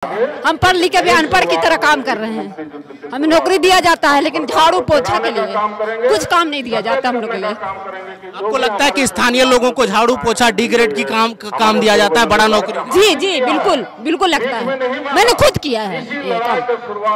हम पढ़ लिख के भी अनपढ़ की तरह काम कर रहे हैं। हमें नौकरी दिया जाता है लेकिन झाड़ू पोछा के लिए कुछ काम नहीं दिया जाता हम लोग के लिए। आपको लगता है कि स्थानीय लोगों को झाड़ू पोछा डी ग्रेड की काम दिया जाता है, बड़ा नौकरी? जी जी बिल्कुल बिल्कुल लगता है, मैंने खुद किया है ये काम,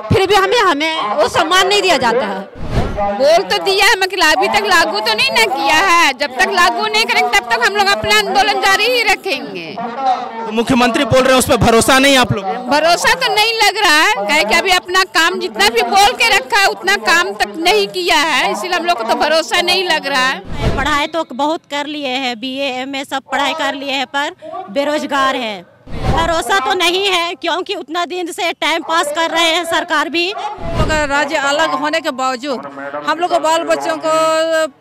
फिर भी हमें वो सम्मान नहीं दिया जाता है। बोल तो दिया है मगर अभी तक लागू तो नहीं ना किया है। जब तक लागू नहीं करेंगे तब तक हम लोग अपना आंदोलन जारी ही रखेंगे। तो मुख्यमंत्री बोल रहे हैं, उस पर भरोसा नहीं आप लोग? भरोसा तो नहीं लग रहा है, कहे कि अभी अपना काम जितना भी बोल के रखा है उतना काम तक नहीं किया है, इसीलिए हम लोग को तो भरोसा नहीं लग रहा है। पढ़ाई तो बहुत कर लिए हैं, BA MA सब पढ़ाई कर लिए हैं, पर बेरोजगार है। भरोसा तो नहीं है क्योंकि उतना दिन से टाइम पास कर रहे हैं सरकार भी। राज्य अलग होने के बावजूद हम लोग को बाल बच्चों को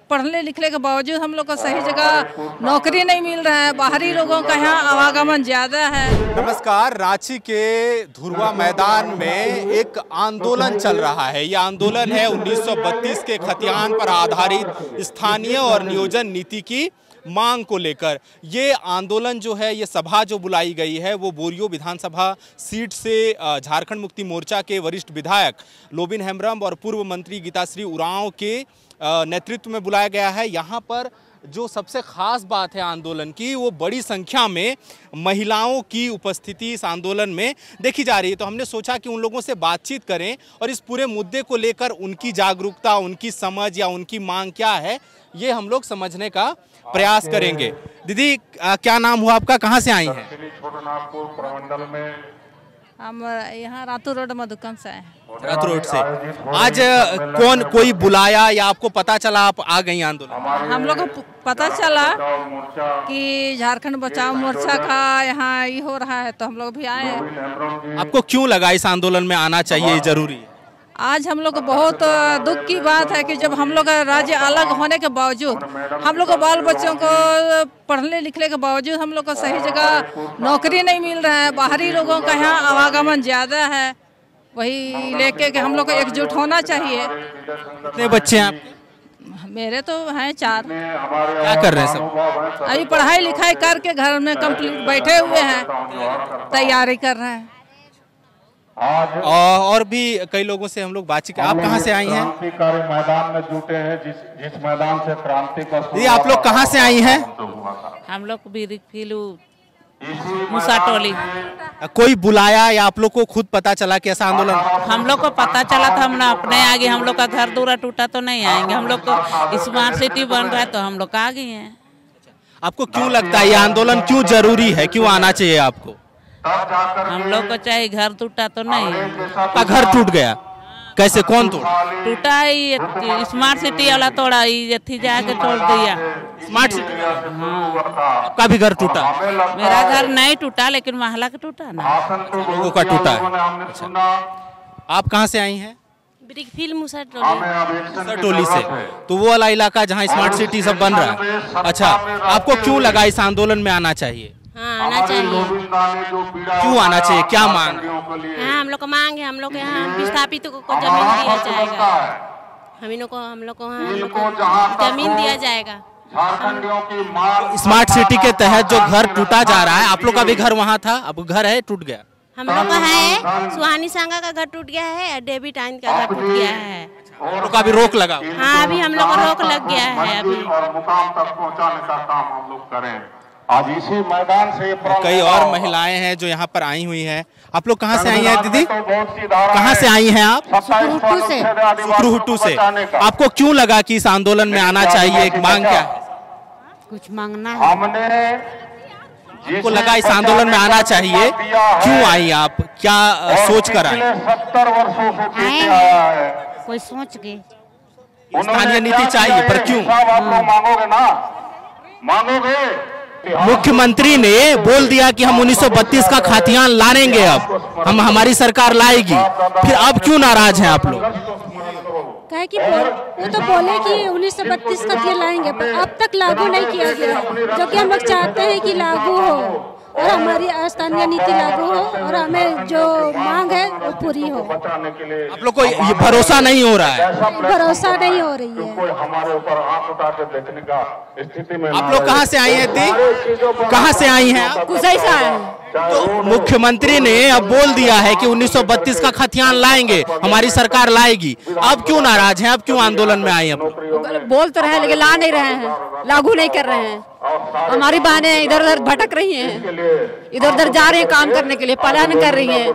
पढ़ने लिखने के बावजूद हम लोग को सही जगह नौकरी नहीं मिल रहा है। बाहरी लोगों का यहाँ आवागमन ज्यादा है। नमस्कार, रांची के धुरवा मैदान में एक आंदोलन चल रहा है। यह आंदोलन है 1932 के खतियान पर आधारित स्थानीय और नियोजन नीति की मांग को लेकर। ये आंदोलन जो है, ये सभा जो बुलाई गई है वो बोरियो विधानसभा सीट से झारखंड मुक्ति मोर्चा के वरिष्ठ विधायक लोबिन हेम्ब्रम और पूर्व मंत्री गीताश्री उरांव के नेतृत्व में बुलाया गया है। यहाँ पर जो सबसे खास बात है आंदोलन की, वो बड़ी संख्या में महिलाओं की उपस्थिति इस आंदोलन में देखी जा रही है। तो हमने सोचा कि उन लोगों से बातचीत करें और इस पूरे मुद्दे को लेकर उनकी जागरूकता, उनकी समझ या उनकी मांग क्या है, ये हम लोग समझने का प्रयास करेंगे। दीदी, क्या नाम हुआ आपका, कहाँ से आई हैं? हम यहाँ रातू रोड मधुकन से हैं। रातू रोड से। आज कोई बुलाया या आपको पता चला आप आ गई आंदोलन? हम लोग को पता चला कि झारखंड बचाओ मोर्चा का यहाँ ये हो रहा है तो हम लोग भी आए। आपको क्यों लगा इस आंदोलन में आना चाहिए, जरूरी है? आज हम लोग को बहुत दुख की बात है कि जब हम लोग राज्य अलग होने के बावजूद हम लोग को बाल बच्चों को पढ़ने लिखने के बावजूद हम लोग को सही जगह नौकरी नहीं मिल रहा है। बाहरी लोगों का यहाँ आवागमन ज्यादा है, वही लेके कि हम लोग को एकजुट होना चाहिए। कितने बच्चे हैं आपके? मेरे तो हैं 4। क्या कर रहे हैं सब? अभी पढ़ाई लिखाई करके घर में कंप्लीट बैठे हुए हैं, तैयारी कर रहे हैं। और भी कई लोगों से हम लोग बातचीत। आप कहाँ से आई हैं? मैदान में जुटे हैं, जिस मैदान से क्रांति का। ये आप लोग कहाँ से आई हैं? हम लोग मुसाटोली। कोई बुलाया या आप लोग को खुद पता चला कि ऐसा आंदोलन? हम लोग को पता चला था, हम अपने आगे। हम लोग का घर दूरा टूटा तो नहीं आएंगे, हम लोग को स्मार्ट सिटी बन रहा है तो हम लोग आ गए हैं। आपको क्यों लगता है ये आंदोलन क्यों जरूरी है, क्यों आना चाहिए आपको? हम लोग को चाहे घर टूटा तो नहीं। आपका घर टूट गया? कैसे, कौन टूटा? स्मार्ट सिटी वाला तोड़ा, ये जाके तोड़ दिया। Smart city? आपका भी घर टूटा? मेरा घर नहीं टूटा लेकिन महला का टूटा ना, लोगों का टूटा है। अच्छा। आप कहाँ से आई हैं? मुसाटोली से। तो वो वाला इलाका जहाँ स्मार्ट सिटी सब बन रहा है। अच्छा, आपको क्यों लगा इस आंदोलन में आना चाहिए? हाँ, आना चाहिए। क्यों आना चाहिए, क्या मांग? हाँ, हम लोग को मांग है, हम लोग यहाँ विस्थापित को जमीन दिया जाएगा। हम लोग को जमीन दिया जाएगा। स्मार्ट सिटी के तहत जो घर टूटा जा रहा है, आप लोग का भी घर वहाँ था, अब घर है टूट गया? हम लोग का है, सुहानी सांगा का घर टूट गया है, डेविड आइन का घर टूट गया है। आप लोग का भी रोक लगा? हाँ, अभी हम लोग को रोक लग गया है। अभी मुकाम तक पहुँचाने का काम हम लोग करें। आज इसी मैदान से कई और महिलाएं हैं जो यहाँ पर आई हुई हैं। आप लोग कहाँ से आई हैं दीदी? कहाँ से आई हैं आप? सुकरूहुट्टू से। आपको क्यों लगा कि इस आंदोलन में आना चाहिए, एक मांग क्या है? कुछ मांगना है। आपको लगा इस आंदोलन में आना चाहिए, क्यों आई आप, क्या सोच कर आए? 70 वर्षों से आया है। कोई सोच के स्थानीय नीति चाहिए, पर क्यों? आप लोग मांगोगे ना, मांगोगे? मुख्यमंत्री ने बोल दिया कि हम 1932 का खतियान लाएंगे, अब हमारी सरकार लाएगी, फिर अब क्यों नाराज हैं आप लोग? कहे कि वो तो बोले कि 1932 का खतियान लाएंगे, पर अब तक लागू नहीं किया गया, जो कि हम लोग चाहते हैं कि लागू हो और हमारी स्थानीय नीति लागू हो और हमें जो मांग है वो पूरी हो। बचाने के लिए आप लोग को ये भरोसा नहीं हो रहा है? भरोसा नहीं हो रही है। कोई हमारे ऊपर आंख उठा के देखने का स्थिति में। आप लोग कहाँ से आई हैं दी? कहाँ से आई हैं आप? कुसई से आए हैं। तो मुख्यमंत्री ने अब बोल दिया है कि 1932 का खतियान लाएंगे, हमारी सरकार लाएगी। अब क्यों नाराज हैं? अब क्यों आंदोलन में आए हैं? बोल तो रहे हैं लेकिन ला नहीं रहे हैं, लागू नहीं कर रहे हैं। हमारी बहनें इधर उधर भटक रही हैं, इधर उधर जा रही हैं काम करने के लिए, पलायन कर रही हैं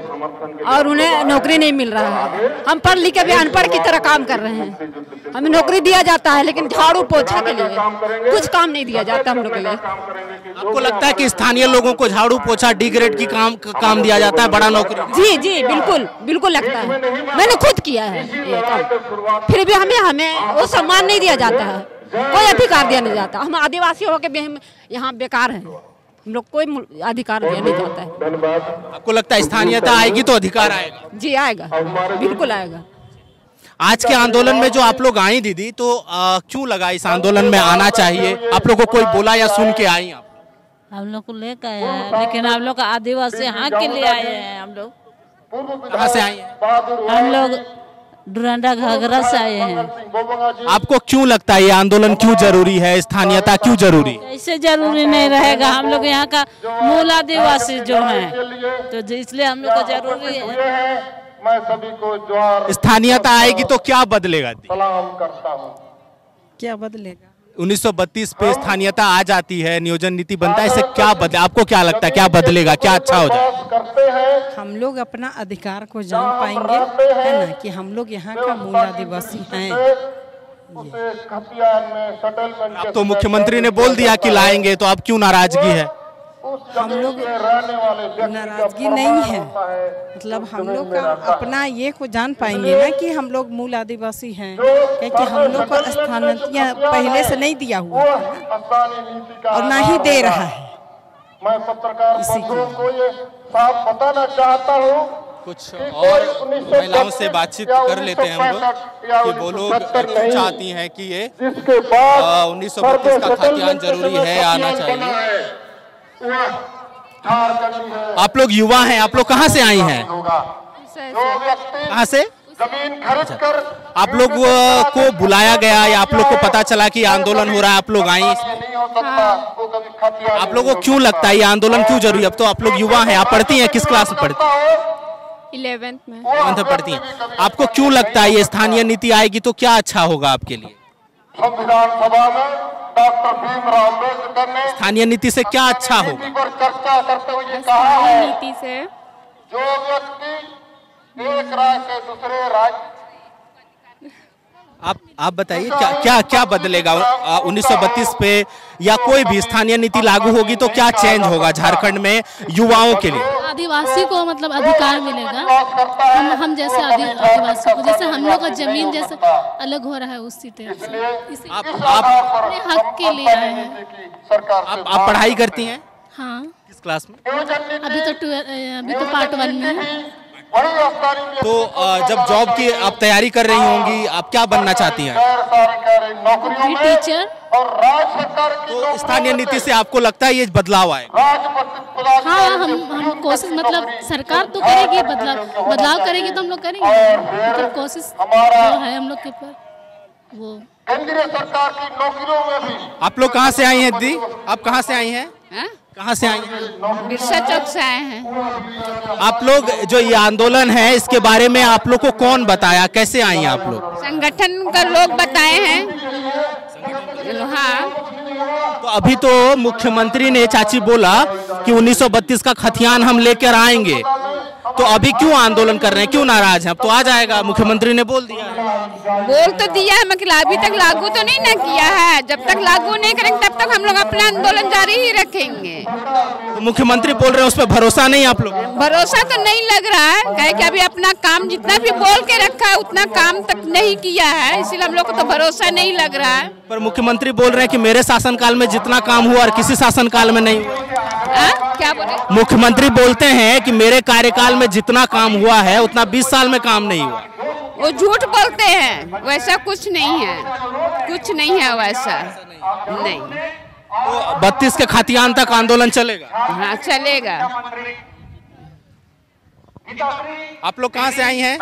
और उन्हें नौकरी नहीं मिल रहा है। हम पढ़ लिख के भी अनपढ़ की तरह काम कर रहे हैं। हमें नौकरी दिया जाता है लेकिन झाड़ू पोछा के लिए कुछ काम नहीं दिया जाता हम लोग के लिए। आपको लगता है कि स्थानीय लोगों को झाड़ू पोछा डी ग्रेड की काम दिया जाता है, बड़ा नौकरी? जी जी बिल्कुल बिल्कुल लगता है। मैंने खुद किया है ये काम, फिर भी हमें वो सम्मान नहीं दिया जाता है, कोई अधिकार दिया नहीं जाता। हम आदिवासी होकर भी हम यहाँ बेकार हैं, हम लोग कोई अधिकार दिया नहीं जाता है। आपको लगता है स्थानीयता आएगी तो अधिकार आएगा? जी आएगा, बिल्कुल आएगा। आज के आंदोलन में जो आप लोग आई दीदी, तो क्यों लगा इस आंदोलन में आना चाहिए? आप लोग को कोई बोला या सुन के आई आप? हम लोग को लेकर आया है, लेकिन हम लोग आदिवासी हाँ के लिए आए हैं। हम लोग कहाँ से आई हैं? हम लोग डुरंडा घाघरा से आए हैं। आपको क्यों लगता है ये आंदोलन क्यों जरूरी है? स्थानीयता क्यों जरूरी? ऐसे जरूरी नहीं रहेगा, हम लोग यहाँ का मूल आदिवासी जो हैं, तो इसलिए हम लोग को जरूरी है। मैं सभी को जोहार। स्थानीयता आएगी तो क्या बदलेगा? सलाम करता हूँ। क्या बदलेगा? 1932 पे स्थानीयता आ जाती है, नियोजन नीति बनता है, इससे क्या बदले? आपको क्या लगता है क्या बदलेगा, क्या अच्छा हो जाए? हम लोग अपना अधिकार को जान पाएंगे, है ना, कि हम लोग यहाँ का मूल आदिवासी हैं। अब तो मुख्यमंत्री ने बोल दिया कि लाएंगे, तो अब क्यों नाराजगी है? हम लोग नाराजगी नहीं है, मतलब हम लोग का अपना ये को जान पाएंगे ना कि हम लोग मूल आदिवासी हैं, क्योंकि हम लोग को स्थानांतरण पहले से नहीं दिया हुआ और ना ही दे रहा है। मैं पत्रकार को ये साफ बताना चाहता हूँ। कुछ और महिलाओं से बातचीत कर लेते हैं हम लोग कि वो लोग क्यों चाहती हैं कि ये 1932 का खतियान जरूरी है, आना चाहिए। आप लोग युवा हैं, आप लोग कहाँ से आई हैं? कहाँ से? जमीन खरीद कर आप लोग को बुलाया गया या आप लोग को पता चला कि आंदोलन हो रहा है, आप लोग आई? आप लोगों को क्यों लगता है ये आंदोलन क्यों जरूरी? अब तो आप लोग युवा हैं, आप पढ़ती हैं, किस क्लास में पढ़ती हैं? 11th में। 11th में पढ़ती हैं। आपको क्यों लगता है ये स्थानीय नीति आएगी तो क्या अच्छा होगा आपके लिए? संविधान सभा में डॉक्टर भीमराव अम्बेडकर ने स्थानीय नीति से क्या अच्छा होगा? पर चर्चा करते हुए कहा है, नीति से जो व्यक्ति एक राज्य से दूसरे राज्य। आप बताइए क्या बदलेगा 1932 पे, या कोई भी स्थानीय नीति लागू होगी तो क्या चेंज होगा झारखंड में युवाओं के लिए? आदिवासी को मतलब अधिकार मिलेगा, हम जैसे आदिवासी को, जैसे हम लोग का जमीन जैसे अलग हो रहा है उस सीटे से। आप अपने हक के लिए आए हैं। आप पढ़ाई करती हैं? हाँ। किस क्लास में? अभी तो पार्ट 1 में है। तो जब जॉब की आप तैयारी कर रही होंगी, आप क्या बनना चाहती हैं? टीचर। तो स्थानीय नीति से आपको लगता है ये बदलाव आएगा? हाँ, हम कोशिश, मतलब सरकार तो करेगी, बदलाव करेगी तो हम लोग करेंगे, मतलब कोशिश जो है हम लोग के ऊपर वो। केंद्रीय सरकार की नौकरियों में भी। आप लोग कहाँ से आई हैं दी? आप कहाँ से आई हैं? कहाँ से आई हैं? बिरसा चौक से आए हैं। आप लोग जो ये आंदोलन है इसके बारे में आप लोग को कौन बताया, कैसे आई हैं आप लोग? संगठन का लोग बताए हैं। हाँ। तो अभी तो मुख्यमंत्री ने चाची बोला कि 1932 का खतियान हम लेकर आएंगे, तो अभी क्यों आंदोलन कर रहे हैं, क्यों नाराज हैं? अब तो आ जाएगा, मुख्यमंत्री ने बोल दिया है। बोल तो दिया है, मगर अभी तक लागू तो नहीं ना किया है। जब तक लागू नहीं करेंगे तब तक हम लोग अपना आंदोलन जारी ही रखेंगे। तो मुख्यमंत्री बोल रहे हैं, उस पर भरोसा नहीं आप लोग? भरोसा तो नहीं लग रहा है, कहे कि अभी अपना काम जितना भी बोल के रखा है उतना काम तक नहीं किया है, इसीलिए हम लोग को तो भरोसा नहीं लग रहा है। पर मुख्यमंत्री बोल रहे हैं कि मेरे शासनकाल में जितना काम हुआ और किसी शासनकाल में नहीं हुआ। क्या बोले? मुख्यमंत्री बोलते हैं कि मेरे कार्यकाल में जितना काम हुआ है उतना 20 साल में काम नहीं हुआ। वो झूठ बोलते हैं, वैसा कुछ नहीं है, कुछ नहीं है वैसा नहीं। तो 32 के खतियान तक आंदोलन चलेगा? हाँ चलेगा। आप लोग कहाँ से आई हैं?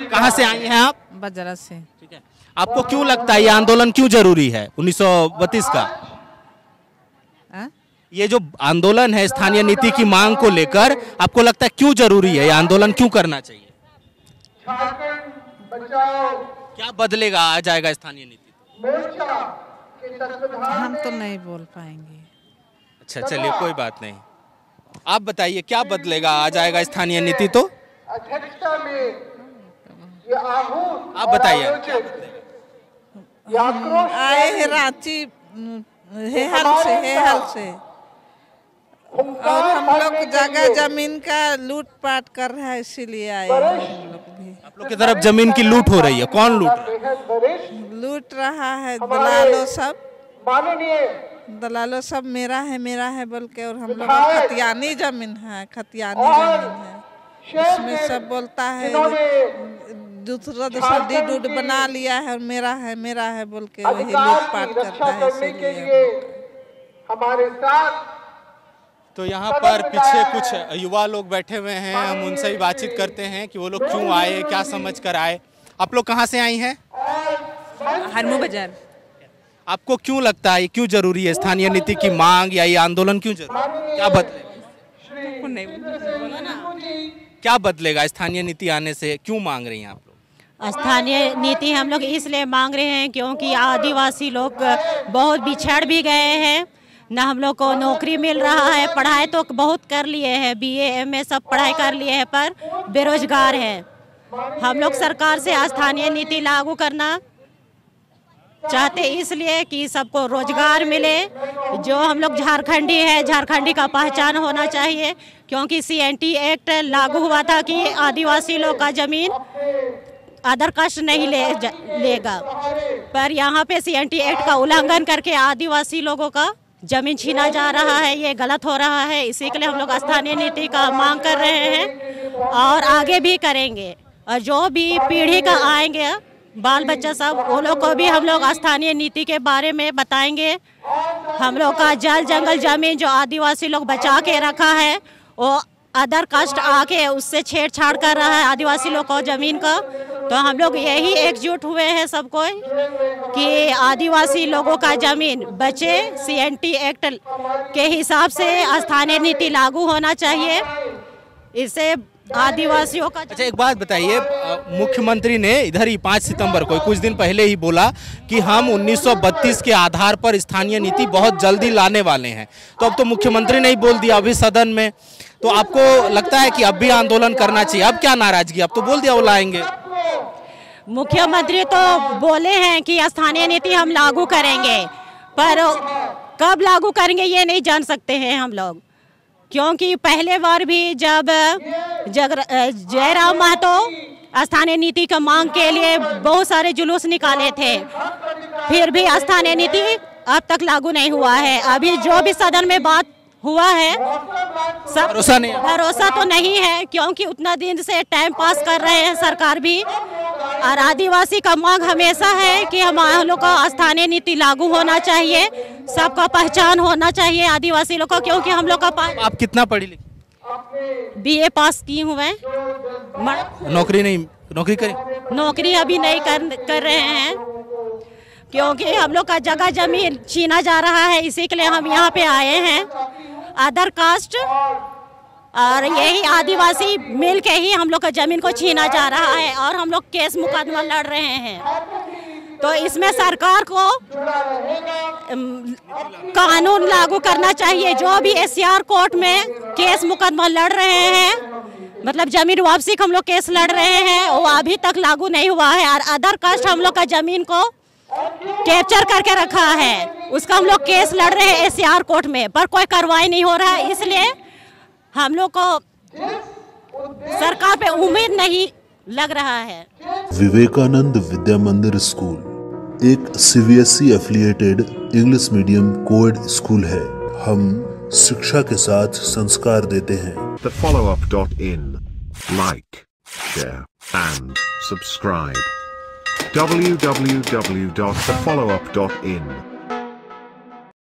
कहाँ से आई हैं आप? बजरा से। ठीक है, आपको क्यों लगता है ये आंदोलन क्यों जरूरी है 1932 का? ये जो आंदोलन है स्थानीय नीति की मांग को लेकर, आपको लगता है क्यों जरूरी है? ये आंदोलन क्यों करना चाहिए? क्या बदलेगा आ जाएगा स्थानीय नीति? हम तो नहीं बोल पाएंगे। अच्छा चलिए कोई बात नहीं, आप बताइए क्या बदलेगा आ जाएगा स्थानीय नीति तो? आप बताइए। आए हैं रांची हेहल से और हम लोग जगह जमीन का लूट पाट कर रहा है, इसीलिए आए हैं हम लोग भी। आप लोग की तरफ जमीन की लूट हो रही है, कौन लूट रहा है? लूट रहा है दलालों सब मेरा है बोल के, और हम लोग खतियानी जमीन है, इसमें सब बोलता है दूसरा डीड बना लिया है और मेरा है बोल के वही लूट पाट करता है, इसीलिए हमारे साथ। तो यहाँ पर पीछे कुछ युवा लोग बैठे हुए हैं, हम उनसे ही बातचीत करते हैं कि वो लोग क्यों आए, क्या समझ कर आए। आप लोग कहाँ से आई हैं? हरमू बाजार। आपको क्यों लगता है क्यों जरूरी है स्थानीय नीति की मांग, या ये आंदोलन क्यों जरूरी? क्या बदलेगा स्थानीय नीति आने से? क्यों मांग रही हैं आप लोग? स्थानीय नीति हम लोग इसलिए मांग रहे हैं क्योंकि आदिवासी लोग बहुत बिछड़ भी गए हैं, ना हम लोग को नौकरी मिल रहा है। पढ़ाई तो बहुत कर लिए हैं, BA MA सब पढ़ाई कर लिए हैं, पर बेरोजगार हैं। हम लोग सरकार से स्थानीय नीति लागू करना चाहते इसलिए कि सबको रोजगार मिले। जो हम लोग झारखंडी है, झारखंडी का पहचान होना चाहिए, क्योंकि CNT एक्ट लागू हुआ था कि आदिवासी लोग का जमीन अदर कास्ट नहीं लेगा, पर यहाँ पे CNT एक्ट का उल्लंघन करके आदिवासी लोगों का जमीन छीना जा रहा है। ये गलत हो रहा है, इसी के लिए हम लोग स्थानीय नीति का मांग कर रहे हैं और आगे भी करेंगे। और जो भी पीढ़ी का आएंगे बाल बच्चा सब, वो लोग को भी हम लोग स्थानीय नीति के बारे में बताएंगे। हम लोग का जल जंगल जमीन जो आदिवासी लोग बचा के रखा है, वो अदर कास्ट आके उससे छेड़छाड़ कर रहा है आदिवासी लोग को जमीन का। तो हम लोग यही एकजुट हुए हैं सबको कि आदिवासी लोगों का जमीन बचे। CNT एक्ट के हिसाब से स्थानीय नीति लागू होना चाहिए, इससे आदिवासियों का। अच्छा एक बात बताइए, मुख्यमंत्री ने इधर ही 5 सितंबर को कुछ दिन पहले ही बोला कि हम 1932 के आधार पर स्थानीय नीति बहुत जल्दी लाने वाले हैं। तो अब तो मुख्यमंत्री ने ही बोल दिया अभी सदन में, तो आपको लगता है कि अब भी आंदोलन करना चाहिए? अब क्या नाराजगी, अब तो बोल दिया वो लाएंगे। मुख्यमंत्री तो बोले हैं कि स्थानीय नीति हम लागू करेंगे, पर कब लागू करेंगे ये नहीं जान सकते हैं हम लोग, क्योंकि पहले बार भी जब जयराम महतो स्थानीय नीति का मांग के लिए बहुत सारे जुलूस निकाले थे, फिर भी स्थानीय नीति अब तक लागू नहीं हुआ है। अभी जो भी सदन में बात हुआ है सब भरोसा तो नहीं है, क्योंकि उतना दिन से टाइम पास कर रहे हैं सरकार भी। और आदिवासी का मांग हमेशा है कि हम लोग का स्थानीय नीति लागू होना चाहिए, सबका पहचान होना चाहिए आदिवासी लोग का, क्योंकि हम लोग का। आप कितना पढ़ी लिखी? BA पास की हूँ मैं। नौकरी करें? नौकरी अभी नहीं कर रहे हैं, क्योंकि हम लोग का जगह जमीन छीना जा रहा है, इसी के लिए हम यहाँ पे आए हैं। अदर कास्ट और यही आदिवासी मिल के ही हम लोग का जमीन को छीना जा रहा है, और हम लोग केस मुकदमा लड़ रहे हैं। तो इसमें सरकार को कानून लागू करना चाहिए। जो भी SCR कोर्ट में केस मुकदमा लड़ रहे हैं, मतलब जमीन वापसी का हम लोग केस लड़ रहे हैं, वो अभी तक लागू नहीं हुआ है। और अदर कास्ट हम लोग का जमीन को कैप्चर करके रखा है, उसका हम लोग केस लड़ रहे हैं SCR कोर्ट में, पर कोई कार्रवाई नहीं हो रहा है। इसलिए हम लोग को सरकार पे उम्मीद नहीं लग रहा है। विवेकानंद विद्या मंदिर स्कूल एक CBSE affiliated English medium coed school है। हम शिक्षा के साथ संस्कार देते हैं। thefollowup.in like, share and subscribe. www.thefollowup.in